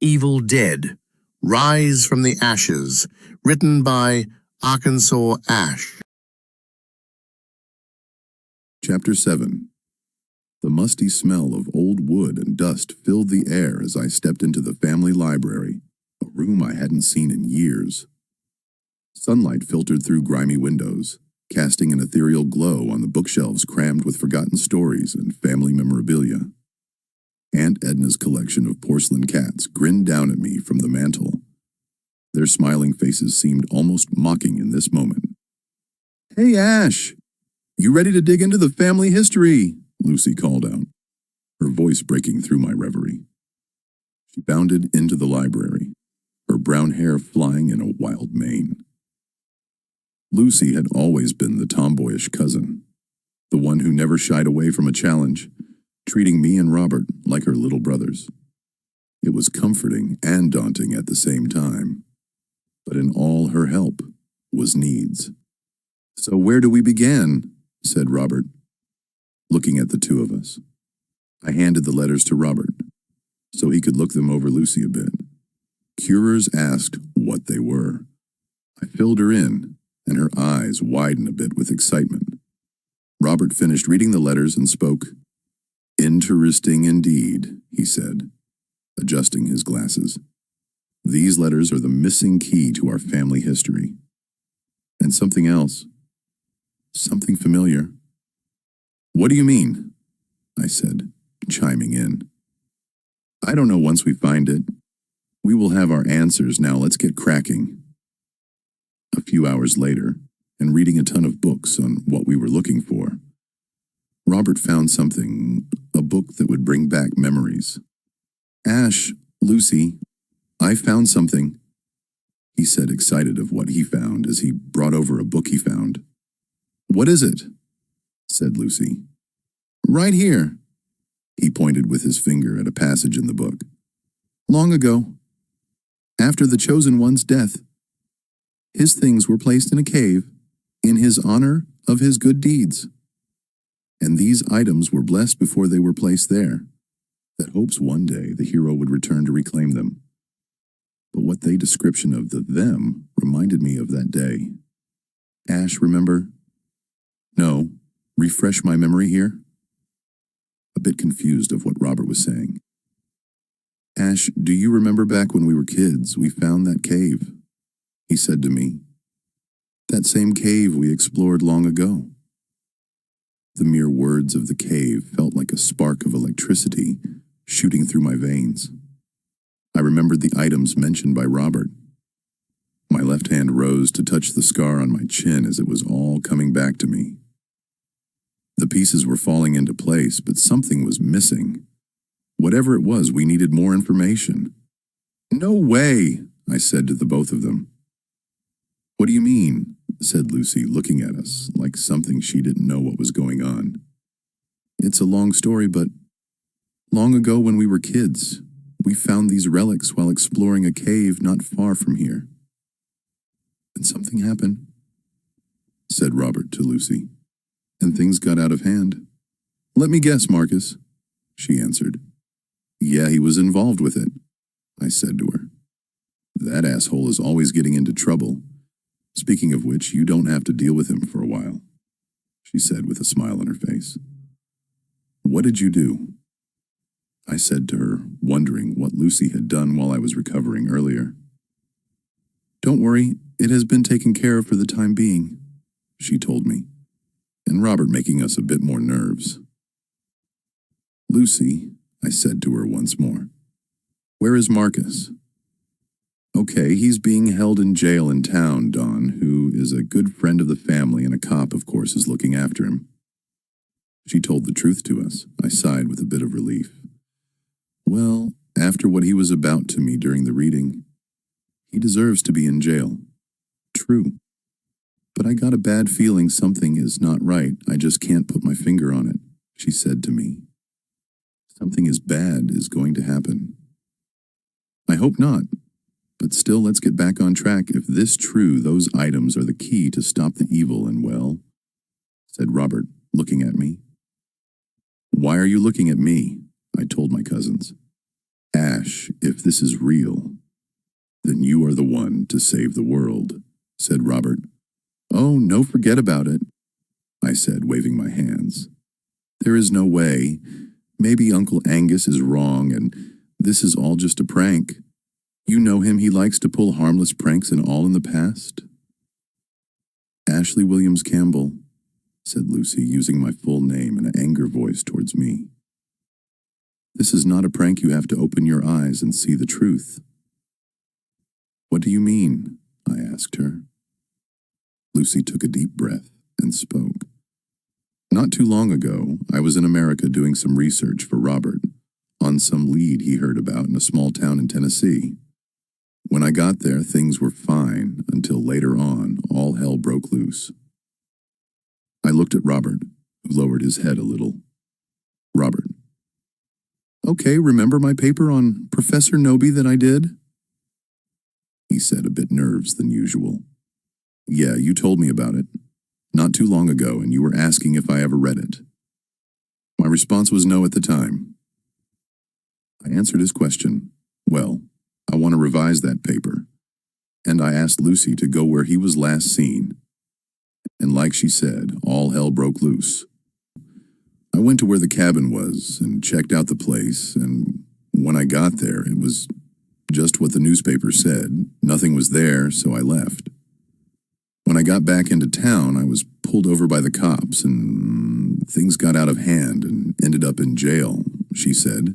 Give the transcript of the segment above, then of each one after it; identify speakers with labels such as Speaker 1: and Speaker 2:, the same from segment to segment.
Speaker 1: Evil Dead, Rise from the Ashes, written by Arkansas Ash.
Speaker 2: Chapter 7. The musty smell of old wood and dust filled the air as I stepped into the family library, a room I hadn't seen in years. Sunlight filtered through grimy windows, casting an ethereal glow on the bookshelves crammed with forgotten stories and family memorabilia. Aunt Edna's collection of porcelain cats grinned down at me from the mantel. Their smiling faces seemed almost mocking in this moment. "Hey, Ash! You ready to dig into the family history?" Lucy called out, her voice breaking through my reverie. She bounded into the library, her brown hair flying in a wild mane. Lucy had always been the tomboyish cousin, the one who never shied away from a challenge, treating me and Robert like her little brothers. It was comforting and daunting at the same time, but in all her help was needs. "So where do we begin?" said Robert, looking at the two of us. I handed the letters to Robert, so he could look them over Lucy a bit. Curers asked what they were. I filled her in, and her eyes widened a bit with excitement. Robert finished reading the letters and spoke. "Interesting indeed," he said, adjusting his glasses. "These letters are the missing key to our family history. And something else. Something familiar." "What do you mean?" I said, chiming in. "I don't know once we find it. We will have our answers now. Let's get cracking." A few hours later, and reading a ton of books on what we were looking for, Robert found something, a book that would bring back memories. "Ash, Lucy, I found something," he said, excited of what he found as he brought over a book he found. "What is it?" said Lucy. "Right here." He pointed with his finger at a passage in the book. "Long ago, after the Chosen One's death, his things were placed in a cave in his honor of his good deeds. And these items were blessed before they were placed there, that hopes one day the hero would return to reclaim them. But what they description of the them reminded me of that day. Ash, remember? No, refresh my memory here." A bit confused of what Robert was saying. "Ash, do you remember back when we were kids, we found that cave?" he said to me. "That same cave we explored long ago." The mere words of the cave felt like a spark of electricity shooting through my veins. I remembered the items mentioned by Robert. My left hand rose to touch the scar on my chin as it was all coming back to me. The pieces were falling into place, but something was missing. Whatever it was, we needed more information. "No way," I said to the both of them. "What do you mean?" said Lucy, looking at us like something she didn't know what was going on. "It's a long story, but long ago when we were kids, we found these relics while exploring a cave not far from here. And something happened," said Robert to Lucy, "and things got out of hand." "Let me guess, Marcus," she answered. "Yeah, he was involved with it," I said to her. "That asshole is always getting into trouble. Speaking of which, you don't have to deal with him for a while," she said with a smile on her face. "What did you do?" I said to her, wondering what Lucy had done while I was recovering earlier. "Don't worry, it has been taken care of for the time being," she told me, and Robert making us a bit more nerves. "Lucy," I said to her once more, "where is Marcus?" "Okay, he's being held in jail in town, Dawn, who is a good friend of the family and a cop, of course, is looking after him." She told the truth to us. I sighed with a bit of relief. Well, after what he was about to me during the reading, he deserves to be in jail. True. But I got a bad feeling something is not right. I just can't put my finger on it, she said to me. Something bad is going to happen. I hope not. But still, let's get back on track. If this true, those items are the key to stop the evil and well, said Robert, looking at me. "Why are you looking at me?" I told my cousins. Ash, if this is real, then you are the one to save the world, said Robert. Oh, no, forget about it, I said, waving my hands. There is no way. Maybe Uncle Angus is wrong and this is all just a prank. You know him, he likes to pull harmless pranks and all in the past. Ashley Williams Campbell, said Lucy, using my full name in an anger voice towards me. This is not a prank. You have to open your eyes and see the truth. What do you mean? I asked her. Lucy took a deep breath and spoke. Not too long ago, I was in America doing some research for Robert on some lead he heard about in a small town in Tennessee. When I got there, things were fine until later on, all hell broke loose. I looked at Robert, who lowered his head a little. Robert. Okay, remember my paper on Professor Noby that I did? He said, a bit nervous than usual. Yeah, you told me about it. Not too long ago, and you were asking if I ever read it. My response was no at the time. I answered his question. Well, I want to revise that paper. And I asked Lucy to go where he was last seen. And like she said, all hell broke loose. I went to where the cabin was and checked out the place, and when I got there, it was just what the newspaper said. Nothing was there, so I left. When I got back into town, I was pulled over by the cops, and things got out of hand and ended up in jail, she said.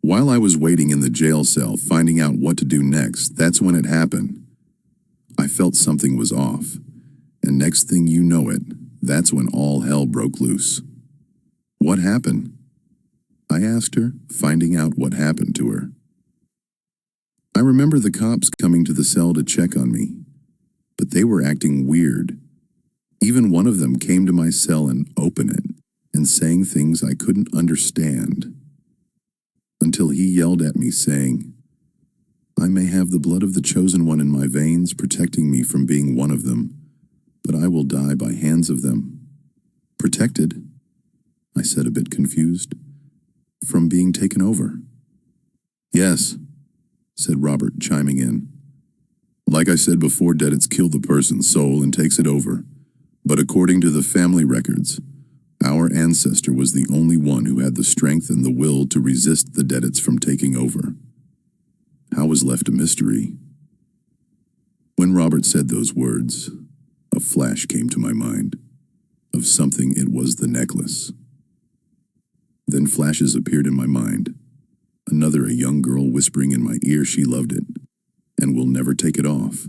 Speaker 2: While I was waiting in the jail cell, finding out what to do next, that's when it happened. I felt something was off, and next thing you know it, that's when all hell broke loose. What happened? I asked her, finding out what happened to her. I remember the cops coming to the cell to check on me, but they were acting weird. Even one of them came to my cell and opened it, and saying things I couldn't understand. Until he yelled at me saying, I may have the blood of the chosen one in my veins protecting me from being one of them, but I will die by hands of them. Protected? I said, a bit confused. From being taken over. Yes, said Robert, chiming in. Like I said before, Deadits kill the person's soul and takes it over. But according to the family records, our ancestor was the only one who had the strength and the will to resist the Deadits from taking over. How was left a mystery. When Robert said those words, a flash came to my mind. Of something, it was the necklace. Then flashes appeared in my mind. Another, a young girl whispering in my ear she loved it, and will never take it off.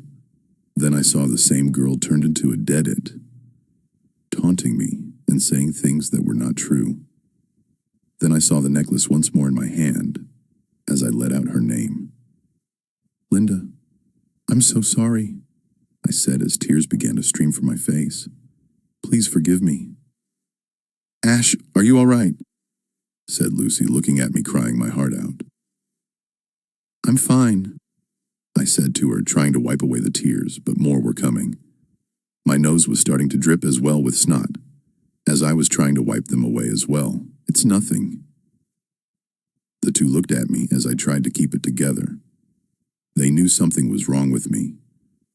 Speaker 2: Then I saw the same girl turned into a Deadit, taunting me and saying things that were not true. Then I saw the necklace once more in my hand, as I let out her name. Linda, I'm so sorry, I said as tears began to stream from my face. Please forgive me. Ash, are you all right? Said Lucy, looking at me, crying my heart out. I'm fine, I said to her, trying to wipe away the tears, but more were coming. My nose was starting to drip as well with snot, as I was trying to wipe them away as well. It's nothing. The two looked at me as I tried to keep it together. They knew something was wrong with me.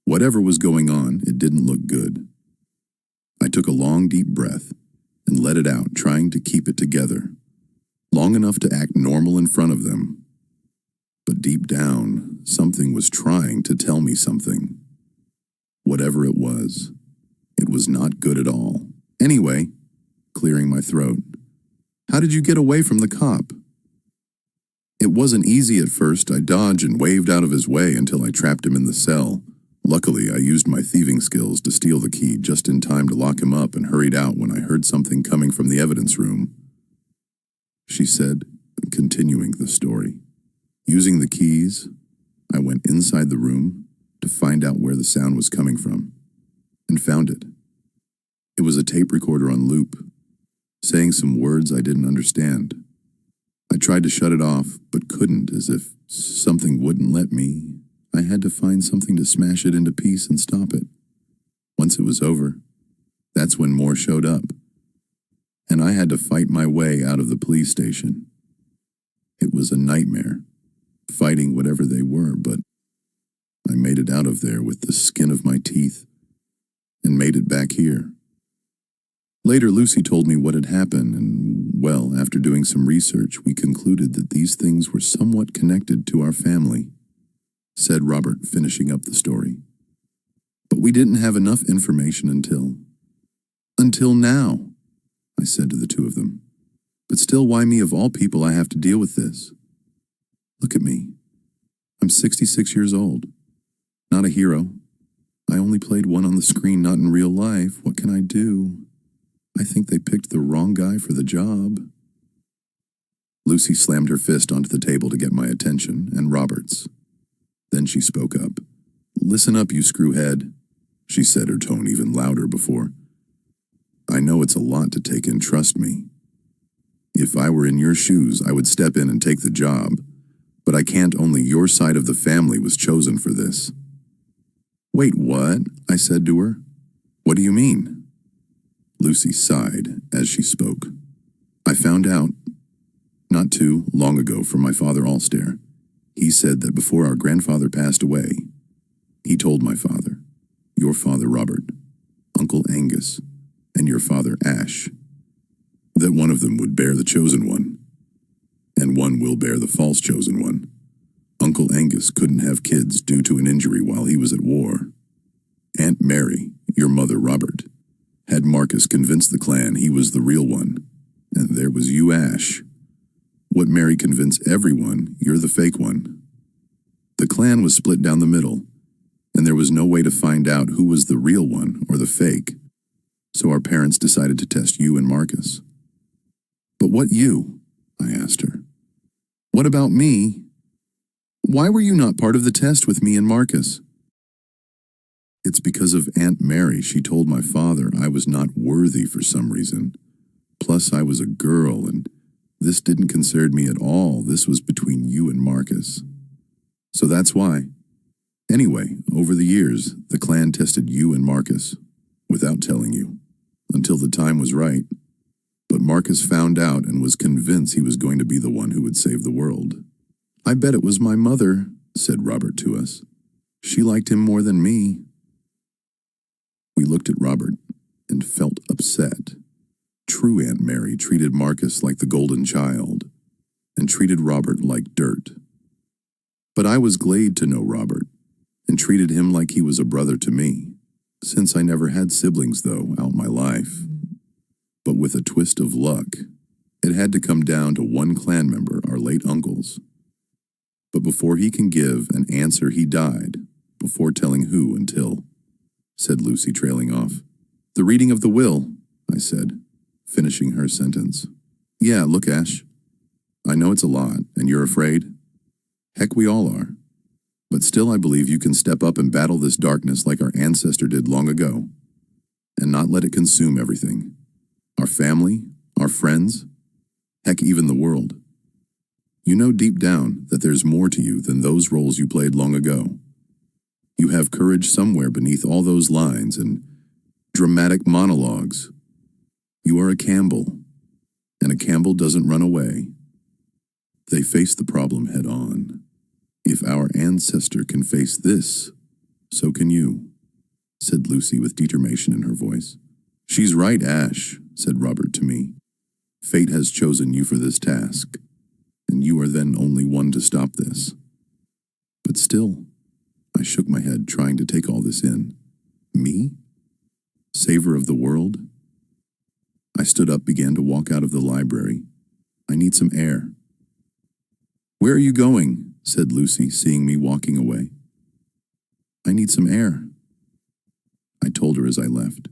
Speaker 2: Whatever was going on, it didn't look good. I took a long, deep breath and let it out, trying to keep it together. Long enough to act normal in front of them. But deep down, something was trying to tell me something. Whatever it was not good at all. Anyway, clearing my throat, how did you get away from the cop? It wasn't easy at first. I dodged and waved out of his way until I trapped him in the cell. Luckily, I used my thieving skills to steal the key just in time to lock him up and hurried out when I heard something coming from the evidence room. She said, continuing the story. Using the keys, I went inside the room to find out where the sound was coming from, and found it. It was a tape recorder on loop, saying some words I didn't understand. I tried to shut it off, but couldn't, as if something wouldn't let me. I had to find something to smash it into piece and stop it. Once it was over, that's when more showed up, and I had to fight my way out of the police station. It was a nightmare, fighting whatever they were, but I made it out of there with the skin of my teeth and made it back here. Later, Lucy told me what had happened, and, well, after doing some research, we concluded that these things were somewhat connected to our family, said Robert, finishing up the story. But we didn't have enough information until now, I said to the two of them. But still, why me of all people I have to deal with this? Look at me. I'm 66 years old. Not a hero. I only played one on the screen, not in real life. What can I do? I think they picked the wrong guy for the job. Lucy slammed her fist onto the table to get my attention, and Robert's. Then she spoke up. Listen up, you screwhead, she said, her tone even louder before. I know it's a lot to take in, trust me. If I were in your shoes, I would step in and take the job, but I can't. Only your side of the family was chosen for this. Wait, what? I said to her. What do you mean? Lucy sighed as she spoke. I found out, not too long ago, from my father Alstair. He said that before our grandfather passed away, he told my father, your father Robert, Uncle Angus, and your father Ash, that one of them would bear the chosen one, and one will bear the false chosen one. Uncle Angus couldn't have kids due to an injury while he was at war. Aunt Mary, your mother Robert, had Marcus convince the clan he was the real one, and there was you, Ash. What Mary convinced everyone, you're the fake one. The clan was split down the middle, and there was no way to find out who was the real one or the fake, so our parents decided to test you and Marcus. But what you? I asked her. What about me? Why were you not part of the test with me and Marcus? It's because of Aunt Mary. She told my father I was not worthy for some reason. Plus, I was a girl, and this didn't concern me at all. This was between you and Marcus. So that's why. Anyway, over the years, the clan tested you and Marcus, without telling you, until the time was right. But Marcus found out and was convinced he was going to be the one who would save the world. I bet it was my mother, said Robert to us. She liked him more than me. We looked at Robert and felt upset. True Aunt Mary treated Marcus like the golden child and treated Robert like dirt. But I was glad to know Robert and treated him like he was a brother to me, since I never had siblings, though, out my life. But with a twist of luck, it had to come down to one clan member, our late uncle's. But before he can give an answer, he died, before telling who until, said Lucy, trailing off. The reading of the will, I said, finishing her sentence. Yeah, look, Ash. I know it's a lot, and you're afraid. Heck, we all are. But still, I believe you can step up and battle this darkness like our ancestor did long ago, and not let it consume everything. Our family, our friends, heck, even the world. You know deep down that there's more to you than those roles you played long ago. You have courage somewhere beneath all those lines and dramatic monologues. You are a Campbell, and a Campbell doesn't run away. They face the problem head on. If our ancestor can face this, so can you, said Lucy with determination in her voice. She's right, Ash, said Robert to me. Fate has chosen you for this task, and you are then only one to stop this. But still, I shook my head, trying to take all this in. Me? Saver of the world? I stood up, began to walk out of the library. I need some air. Where are you going? Said Lucy, seeing me walking away. I need some air, I told her as I left.